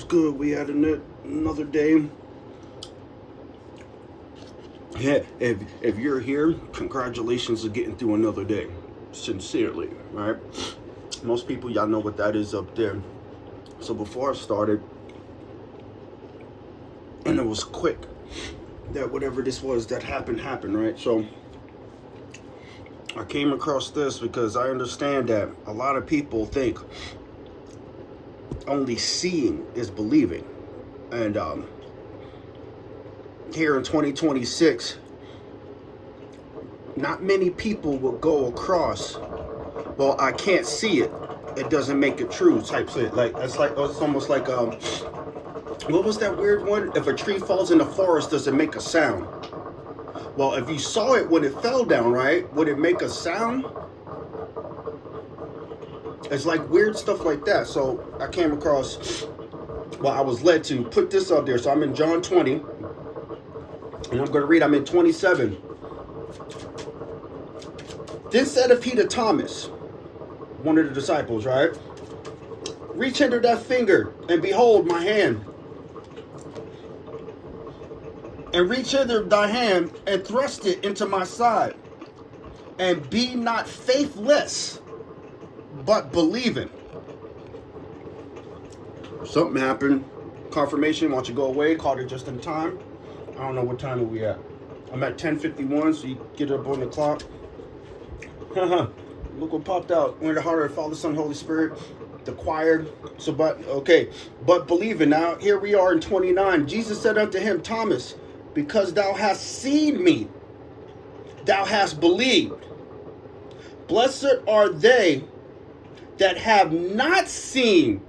good? We had another day. Yeah, if you're here, congratulations on getting through another day. Sincerely, right? Most people, y'all know what that is up there. So before I started, and it was quick, that whatever this was that happened, right? So I came across this because I understand that a lot of people think only seeing is believing. And here in 2026, not many people will go across, well, I can't see it, it doesn't make it true type shit. It's almost like what was that weird one? If a tree falls in the forest, does it make a sound? Well, if you saw it when it fell down, right, would it make a sound? It's like weird stuff like that. So I came across, well, I was led to put this up there. So I'm in John 20, and I'm going to read, I'm in 27. Then said he to Thomas, one of the disciples, right? Reach hither that finger, and behold my hand. And reach hither thy hand, and thrust it into my side. And be not faithless, but believing. Something happened. Confirmation, why don't you go away? Called it just in time. I don't know what time are we at. I'm at 10:51, so you get up on the clock. Look what popped out. We're in the heart of the Father, Son, Holy Spirit. The choir. So, but believing. Now, here we are in 29. Jesus said unto him, Thomas, because thou hast seen me, thou hast believed. Blessed are they that have not seen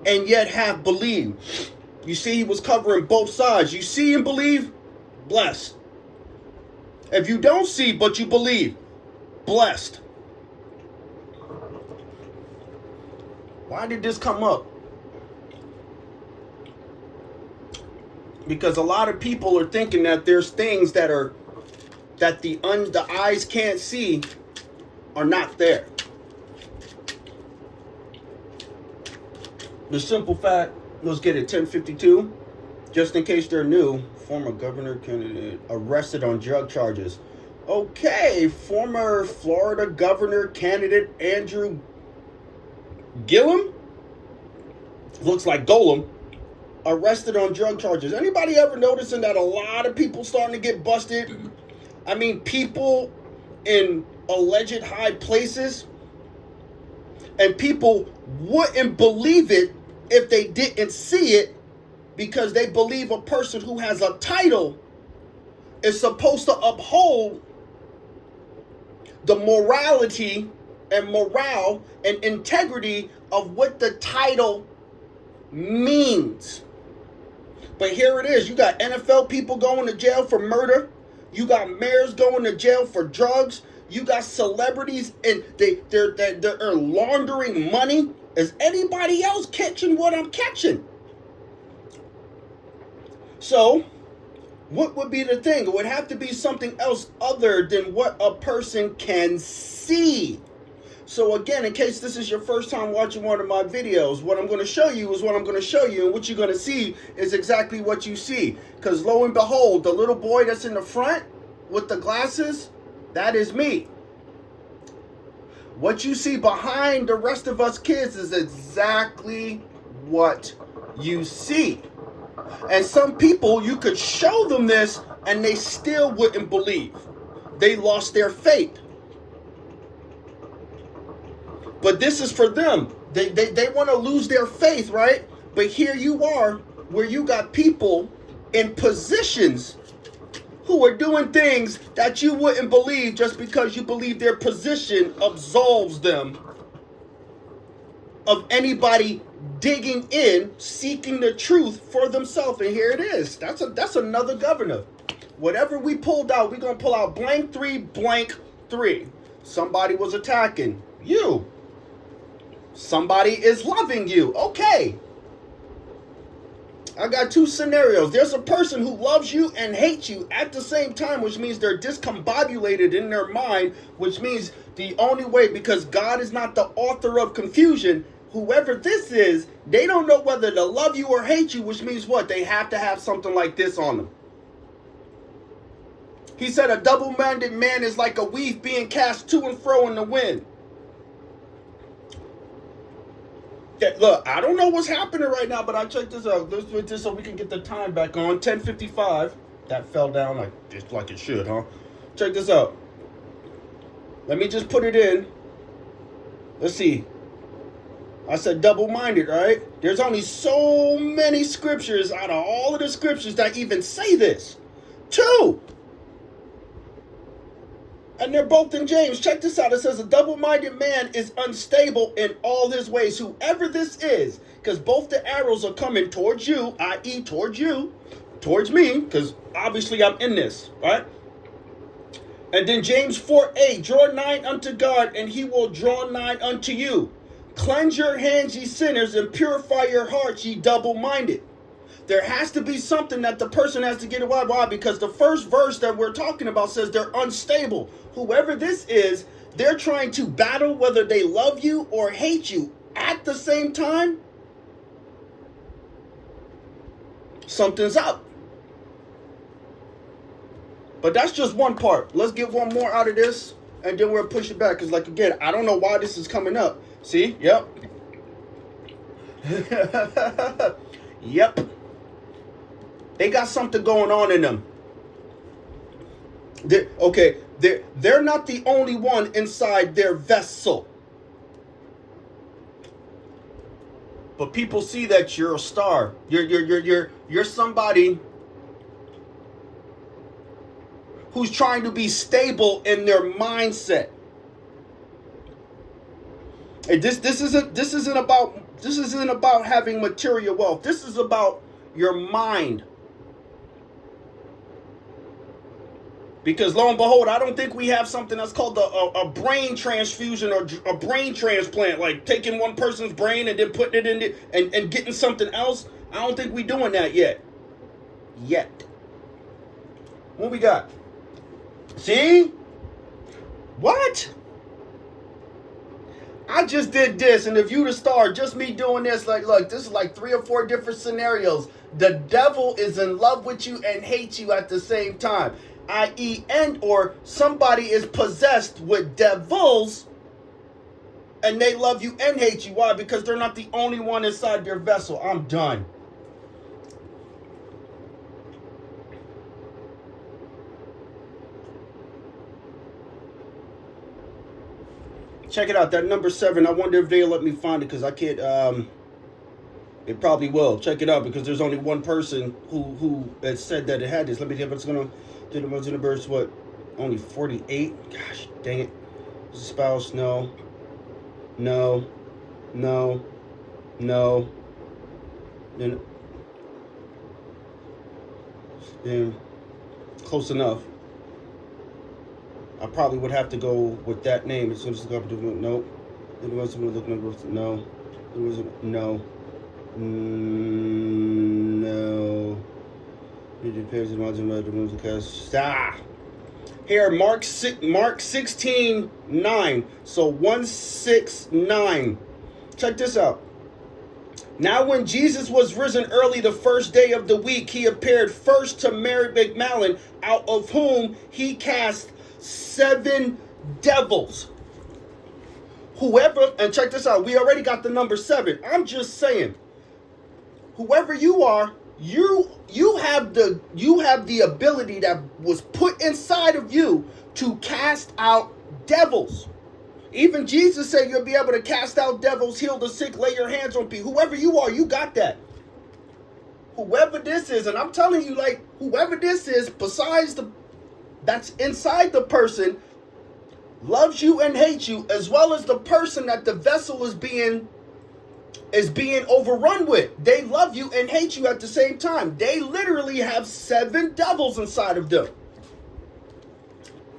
and yet have believed. You see, he was covering both sides. You see and believe, blessed. If you don't see but you believe, blessed. Why did this come up? Because a lot of people are thinking that there's things that the eyes can't see are not there. The simple fact, let's get it, 10:52. Just in case they're new, former governor candidate arrested on drug charges. Okay, former Florida governor candidate Andrew Gillum, looks like Golem, arrested on drug charges. Anybody ever noticing that a lot of people starting to get busted? I mean, people in alleged high places, and people wouldn't believe it if they didn't see it, because they believe a person who has a title is supposed to uphold the morality and morale and integrity of what the title means. But here it is. You got NFL people going to jail for murder. You got mayors going to jail for drugs. You got celebrities and they're laundering money. Is anybody else catching what I'm catching? So, what would be the thing? It would have to be something else other than what a person can see. So again, in case this is your first time watching one of my videos, what I'm going to show you is what I'm going to show you, and what you're going to see is exactly what you see. Because lo and behold, the little boy that's in the front with the glasses, that is me. What you see behind the rest of us kids is exactly what you see. And some people, you could show them this and they still wouldn't believe. They lost their faith. But this is for them. They want to lose their faith, right? But here you are, where you got people in positions who are doing things that you wouldn't believe just because you believe their position absolves them of anybody digging in, seeking the truth for themselves. And here it is. That's another governor. Whatever we pulled out, we're going to pull out blank 3, blank 3. Somebody was attacking you. Somebody is loving you. Okay. I got two scenarios. There's a person who loves you and hates you at the same time, which means they're discombobulated in their mind, which means the only way, because God is not the author of confusion, whoever this is, they don't know whether to love you or hate you, which means what? They have to have something like this on them. He said a double-minded man is like a wreath being cast to and fro in the wind. Look, I don't know what's happening right now, but I checked this out. Let's do this so we can get the time back on. 10:55. That fell down just like it should, huh? Check this out. Let me just put it in. Let's see. I said double-minded, right? There's only so many scriptures out of all of the scriptures that even say this. 2. And they're both in James. Check this out. It says a double-minded man is unstable in all his ways. Whoever this is, because both the arrows are coming towards you, i.e. towards you, towards me, because obviously I'm in this, right? And then James 4:8, draw nigh unto God, and he will draw nigh unto you. Cleanse your hands, ye sinners, and purify your hearts, ye double-minded. There has to be something that the person has to get away. Why? Because the first verse that we're talking about says they're unstable. Whoever this is, they're trying to battle whether they love you or hate you at the same time. Something's up. But that's just one part. Let's get one more out of this, and then we'll push it back. Because, like, again, I don't know why this is coming up. See? Yep. Yep. They got something going on in them. They're not the only one inside their vessel. But people see that you're a star. You're somebody who's trying to be stable in their mindset. And this isn't about having material wealth. This is about your mind. Because lo and behold, I don't think we have something that's called a brain transfusion or a brain transplant, like taking one person's brain and then putting it in it and getting something else. I don't think we're doing that yet. What we got? See? What? I just did this, and if you the star, just me doing this, like, look, this is like 3 or 4 different scenarios. The devil is in love with you and hates you at the same time. I.e., and or somebody is possessed with devils and they love you and hate you. Why? Because they're not the only one inside their vessel. I'm done. Check it out. That number 7. I wonder if they'll let me find it, because I can't. It probably will. Check it out, because there's only one person who had said that it had this. Let me see if it's gonna. Did the universe what? Only 48. Gosh, dang it. Spouse? No. Then close enough. I probably would have to go with that name as soon as the government. No. It wasn't looking at. No. It wasn't. No. No. It depends on the cast. Here, Mark 16:9. So 169. Check this out. Now when Jesus was risen early the first day of the week, he appeared first to Mary Magdalene, out of whom he cast 7 devils. Whoever, and check this out, we already got the number 7. I'm just saying, whoever you are, you have the ability that was put inside of you to cast out devils. Even Jesus said you'll be able to cast out devils, heal the sick, lay your hands on people. Whoever you are, you got that. Whoever this is, and I'm telling you, like, whoever this is, besides that's inside the person, loves you and hates you, as well as the person that the vessel is being overrun with. They love you and hate you at the same time. They literally have 7 devils inside of them.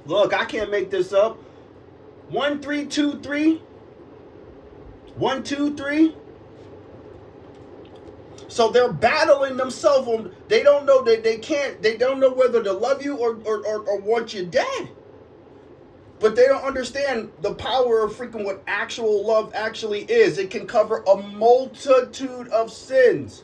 Look, I can't make this up. 1 3 2 3. 1 2 3. So they're battling themselves. They don't know that they can't. They don't know whether to love you or want you dead. But they don't understand the power of freaking what actual love actually is. It can cover a multitude of sins.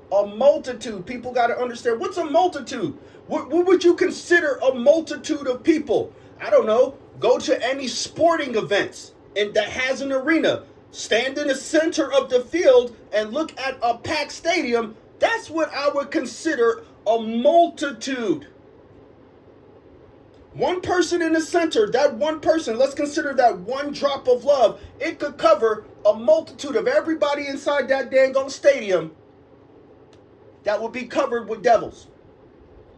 A multitude. People got to understand, what's a multitude? What would you consider a multitude of people? I don't know. Go to any sporting events and that has an arena. Stand in the center of the field and look at a packed stadium. That's what I would consider a multitude. One person in the center, that one person, let's consider that one drop of love. It could cover a multitude of everybody inside that dang old stadium that would be covered with devils.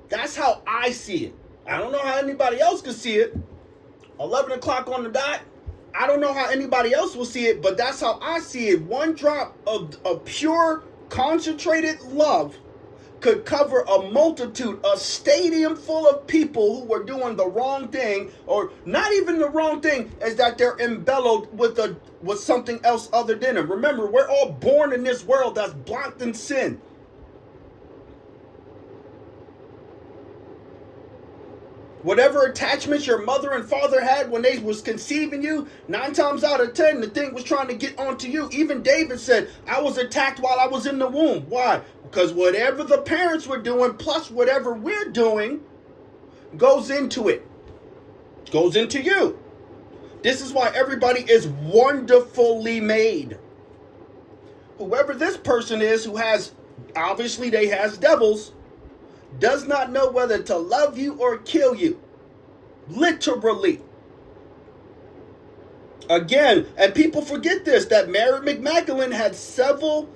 That's how I see it. I don't know how anybody else could see it. 11 o'clock on the dot. I don't know how anybody else will see it, but that's how I see it. One drop of pure, concentrated love could cover a multitude, a stadium full of people who were doing the wrong thing, or not even the wrong thing, is that they're embellowed with something else other than them. Remember, we're all born in this world that's blocked in sin. Whatever attachments your mother and father had when they was conceiving you, 9 times out of 10, the thing was trying to get onto you. Even David said, I was attacked while I was in the womb. Why? Because whatever the parents were doing, plus whatever we're doing, goes into it. Goes into you. This is why everybody is wonderfully made. Whoever this person is who has, obviously they has devils, does not know whether to love you or kill you. Literally. Again, and people forget this, that Mary McMacklin had several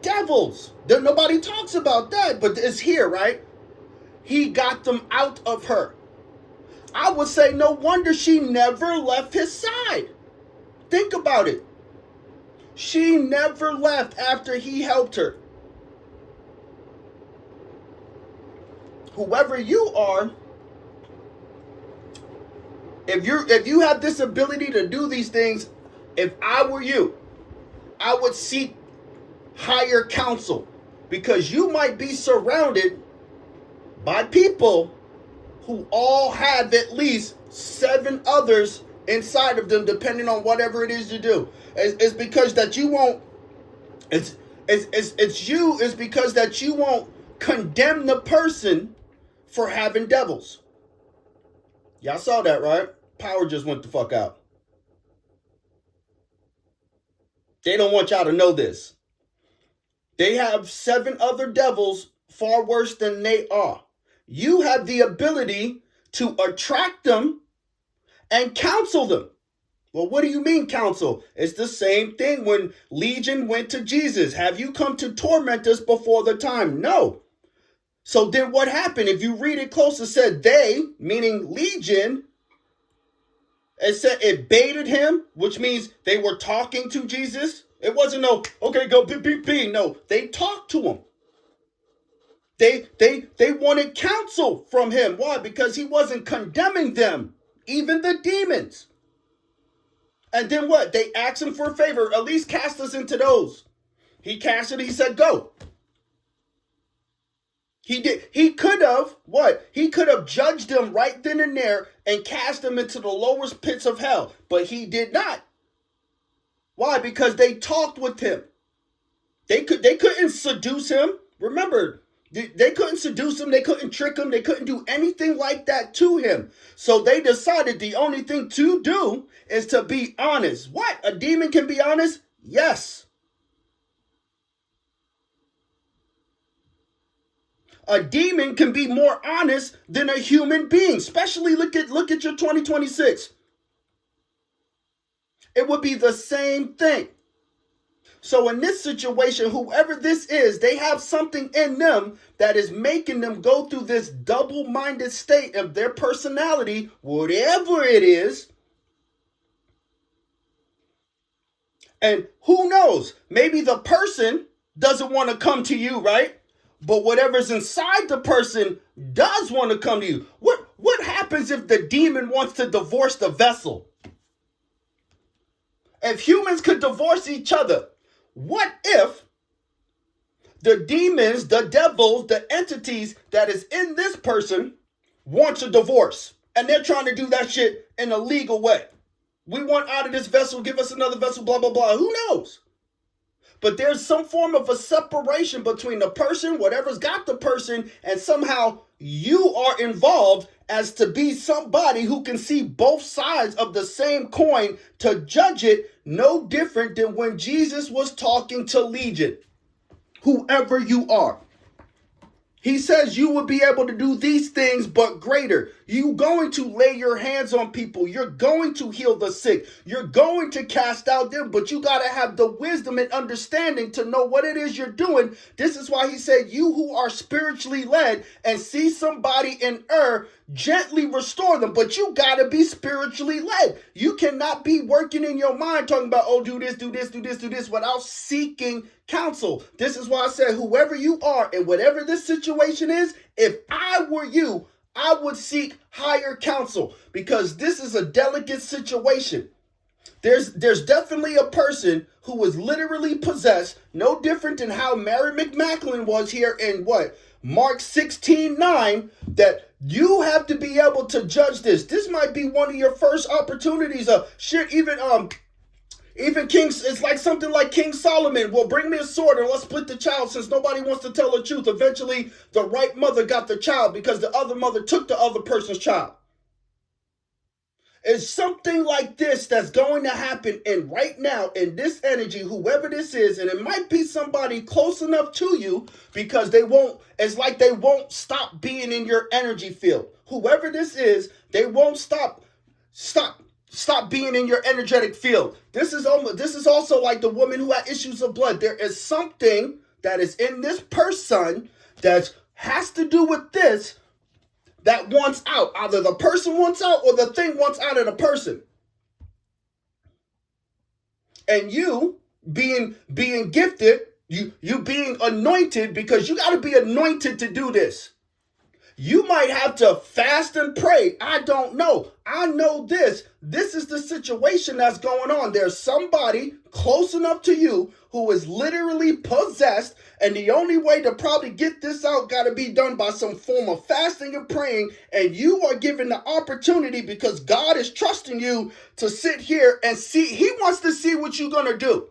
devils. Nobody talks about that, but it's here, right? He got them out of her. I would say no wonder she never left his side. Think about it. She never left after he helped her. Whoever you are, if you have this ability to do these things, if I were you, I would seek higher counsel, because you might be surrounded by people who all have at least 7 others inside of them, depending on whatever it is you do. It's because that you won't. It's because that you won't condemn the person for having devils. Y'all saw that, right? Power just went the fuck out. They don't want y'all to know this. They have 7 other devils far worse than they are. You have the ability to attract them and counsel them. Well, what do you mean counsel? It's the same thing when Legion went to Jesus. Have you come to torment us before the time? No. So then what happened? If you read it close, it said they, meaning Legion, it said it baited him, which means they were talking to Jesus. It wasn't no, okay, go beep, beep, beep. No, they talked to him. They wanted counsel from him. Why? Because he wasn't condemning them, even the demons. And then what? They asked him for a favor. At least cast us into those. He casted, he said, go. He did. He could have, what? He could have judged them right then and there and cast them into the lowest pits of hell. But he did not. Why? Because they talked with him. They couldn't seduce him. Remember, they couldn't seduce him. They couldn't trick him. They couldn't do anything like that to him. So they decided the only thing to do is to be honest. What? A demon can be honest? Yes. A demon can be more honest than a human being. Especially look at your 2026. It would be the same thing. So in this situation, whoever this is, they have something in them that is making them go through this double-minded state of their personality, whatever it is. And who knows? Maybe the person doesn't want to come to you, right? But whatever's inside the person does want to come to you. What happens if the demon wants to divorce the vessel? If humans could divorce each other, what if the demons, the devils, the entities that is in this person wants a divorce? And they're trying to do that shit in a legal way. We want out of this vessel, give us another vessel, blah, blah, blah. Who knows? But there's some form of a separation between the person, whatever's got the person, and somehow you are involved as to be somebody who can see both sides of the same coin to judge it, no different than when Jesus was talking to Legion. Whoever you are. He says you will be able to do these things, but greater. You're going to lay your hands on people. You're going to heal the sick. You're going to cast out them, but you got to have the wisdom and understanding to know what it is you're doing. This is why he said, you who are spiritually led and see somebody in error, gently restore them, but you got to be spiritually led. You cannot be working in your mind talking about, oh, do this, do this, do this, do this, without seeking counsel. This is why I said, whoever you are and whatever this situation is, if I were you, I would seek higher counsel, because this is a delicate situation. There's definitely a person who was literally possessed, no different than how Mary McMacklin was here in what? Mark 16:9, that you have to be able to judge this. This might be one of your first opportunities of shit, even Kings, it's like something like King Solomon. Well, bring me a sword and let's split the child, since nobody wants to tell the truth. Eventually, the right mother got the child because the other mother took the other person's child. It's something like this that's going to happen in right now in this energy, whoever this is, and it might be somebody close enough to you, because it's like they won't stop being in your energy field. Whoever this is, they won't stop being in your energetic field. This is also like the woman who had issues of blood. There is something that is in this person that has to do with this, that wants out. Either the person wants out or the thing wants out of the person. And you being gifted, you being anointed, because you got to be anointed to do this. You might have to fast and pray. I don't know. I know this. This is the situation that's going on. There's somebody close enough to you who is literally possessed, and the only way to probably get this out got to be done by some form of fasting and praying, and you are given the opportunity, because God is trusting you to sit here and see. He wants to see what you're going to do.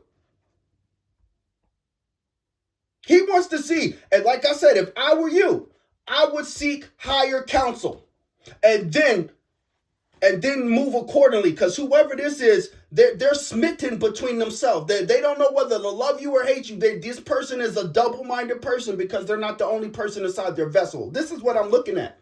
He wants to see. And like I said, if I were you, I would seek higher counsel and then move accordingly, because whoever this is, they're smitten between themselves. They don't know whether to love you or hate you. This person is a double-minded person, because they're not the only person inside their vessel. This is what I'm looking at.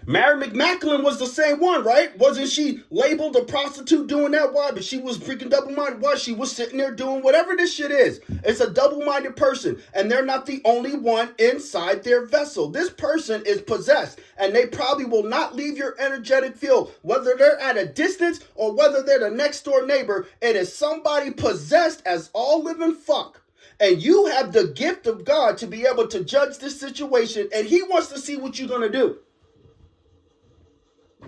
Mary McMacklin was the same one, right? Wasn't she labeled a prostitute doing that? Why? But she was freaking double-minded. Why? She was sitting there doing whatever this shit is. It's a double-minded person, and they're not the only one inside their vessel. This person is possessed, and they probably will not leave your energetic field, whether they're at a distance or whether they're the next door neighbor. It is somebody possessed as all living fuck. And you have the gift of God to be able to judge this situation, and he wants to see what you're going to do.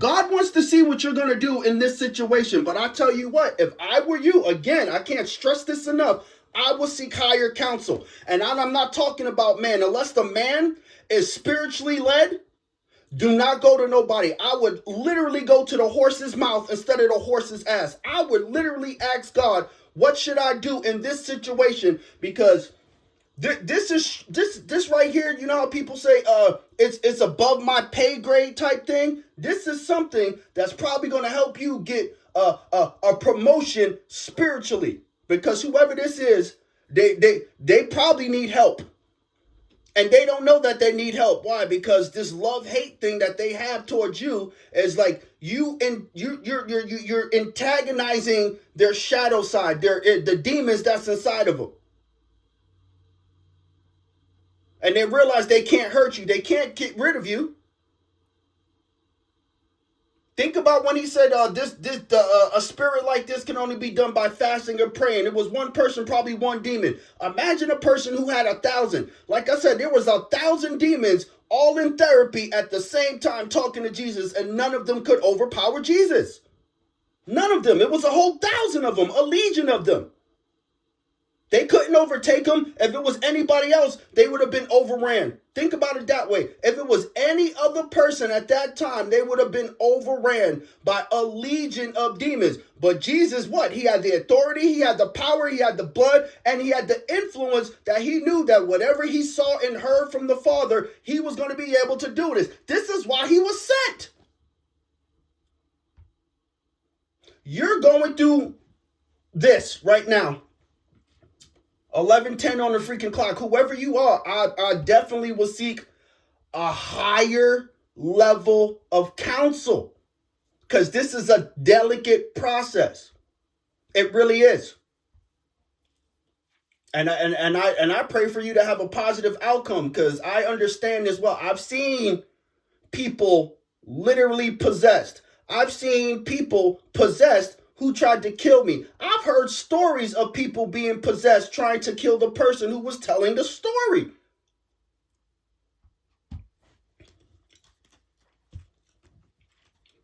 God wants to see what you're going to do in this situation. But I tell you what, if I were you, again, I can't stress this enough, I would seek higher counsel. And I'm not talking about man. Unless the man is spiritually led, do not go to nobody. I would literally go to the horse's mouth instead of the horse's ass. I would literally ask God, what should I do in this situation? Because this right here, you know how people say it's above my pay grade type thing? This is something that's probably going to help you get a promotion spiritually, because whoever this is, they probably need help, and they don't know that they need help. Why? Because this love-hate thing that they have towards you is like you're antagonizing their shadow side, the demons that's inside of them. And they realize they can't hurt you. They can't get rid of you. Think about when he said a spirit like this can only be done by fasting and praying. It was one person, probably one demon. Imagine a person who had 1,000. Like I said, there was 1,000 demons all in therapy at the same time talking to Jesus, and none of them could overpower Jesus. None of them. It was a whole 1,000 of them, a legion of them. They couldn't couldn't overtake them. If it was anybody else, they would have been overran. Think about it that way. If it was any other person at that time, they would have been overran by a legion of demons. But Jesus, what? He had the authority, he had the power, he had the blood, and he had the influence that he knew that whatever he saw and heard from the Father, he was going to be able to do this. This is why he was sent. You're going through this right now. 11:10 on the freaking clock. Whoever you are, I definitely will seek a higher level of counsel, because this is a delicate process. It really is. And I pray for you to have a positive outcome, because I understand as well. I've seen people literally possessed. I've seen people possessed who tried to kill me. I've heard stories of people being possessed trying to kill the person who was telling the story.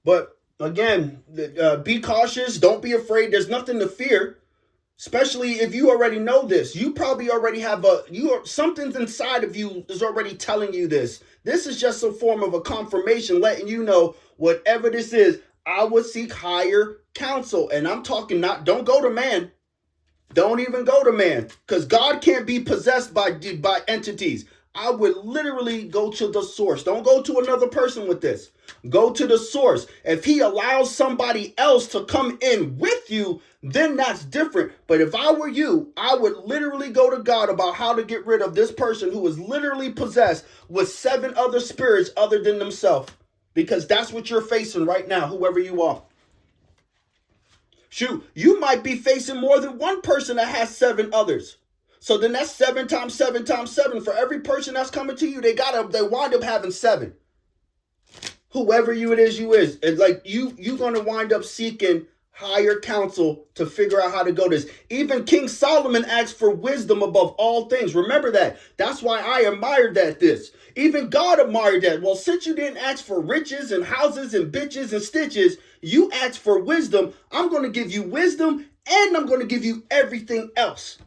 But again, be cautious. Don't be afraid. There's nothing to fear, especially if you already know this. You probably already have something inside of you is already telling you this. This is just a form of a confirmation, letting you know whatever this is, I would seek higher counsel. And I'm talking don't go to man. Don't even go to man, because God can't be possessed by entities. I would literally go to the source. Don't go to another person with this. Go to the source. If he allows somebody else to come in with you, then that's different. But if I were you, I would literally go to God about how to get rid of this person who is literally possessed with 7 other spirits other than themselves. Because that's what you're facing right now, whoever you are. Shoot, you might be facing more than one person that has 7 others. So then that's 7 times 7 times 7. For every person that's coming to you, they wind up having 7. Whoever it is, it's like you're going to wind up seeking higher counsel to figure out how to go this. Even King Solomon asked for wisdom above all things. Remember that. That's why I admired this. Even God admired that. Well, since you didn't ask for riches and houses and bitches and stitches, you asked for wisdom. I'm going to give you wisdom, and I'm going to give you everything else.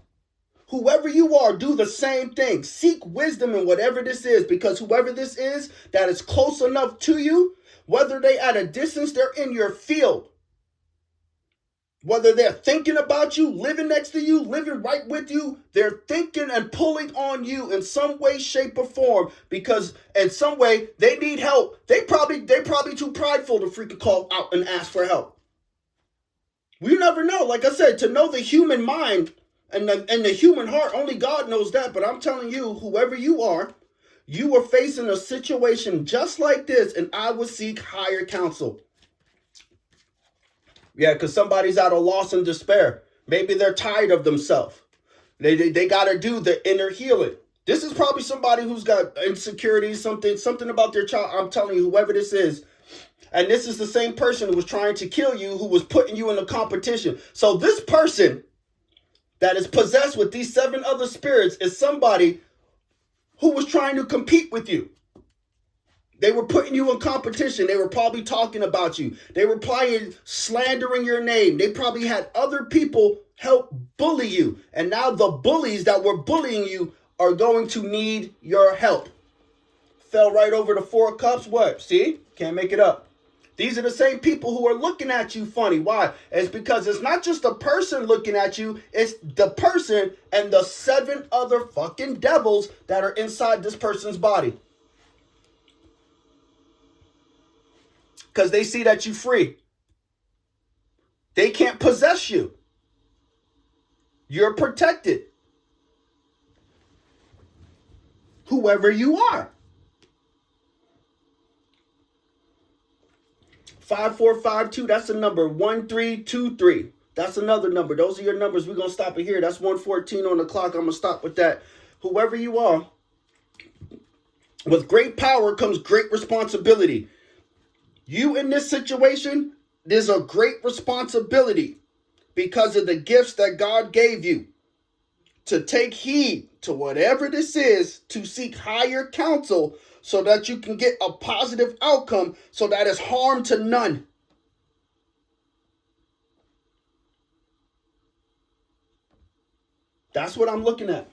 Whoever you are, do the same thing. Seek wisdom in whatever this is, because whoever this is that is close enough to you, whether they at a distance, they're in your field. Whether they're thinking about you, living next to you, living right with you, they're thinking and pulling on you in some way, shape, or form, because in some way they need help. They probably too prideful to freaking call out and ask for help. We never know. Like I said, to know the human mind and the human heart, only God knows that. But I'm telling you, whoever you are facing a situation just like this, and I would seek higher counsel. Yeah, because somebody's out of loss and despair. Maybe they're tired of themselves. They got to do the inner healing. This is probably somebody who's got insecurities, something about their child. I'm telling you, whoever this is. And this is the same person who was trying to kill you, who was putting you in a competition. So this person that is possessed with these 7 other spirits is somebody who was trying to compete with you. They were putting you in competition. They were probably talking about you. They were probably slandering your name. They probably had other people help bully you. And now the bullies that were bullying you are going to need your help. Fell right over the 4 of Cups. What? See? Can't make it up. These are the same people who are looking at you funny. Why? It's because it's not just a person looking at you. It's the person and the 7 other fucking devils that are inside this person's body. Because they see that you're free. They can't possess you. You're protected. Whoever you are. 5452, that's the number. 1323. That's another number. Those are your numbers. We're going to stop it here. That's 1:14 on the clock. I'm going to stop with that. Whoever you are, with great power comes great responsibility. You in this situation, there's a great responsibility because of the gifts that God gave you to take heed to whatever this is, to seek higher counsel so that you can get a positive outcome so that it's harm to none. That's what I'm looking at.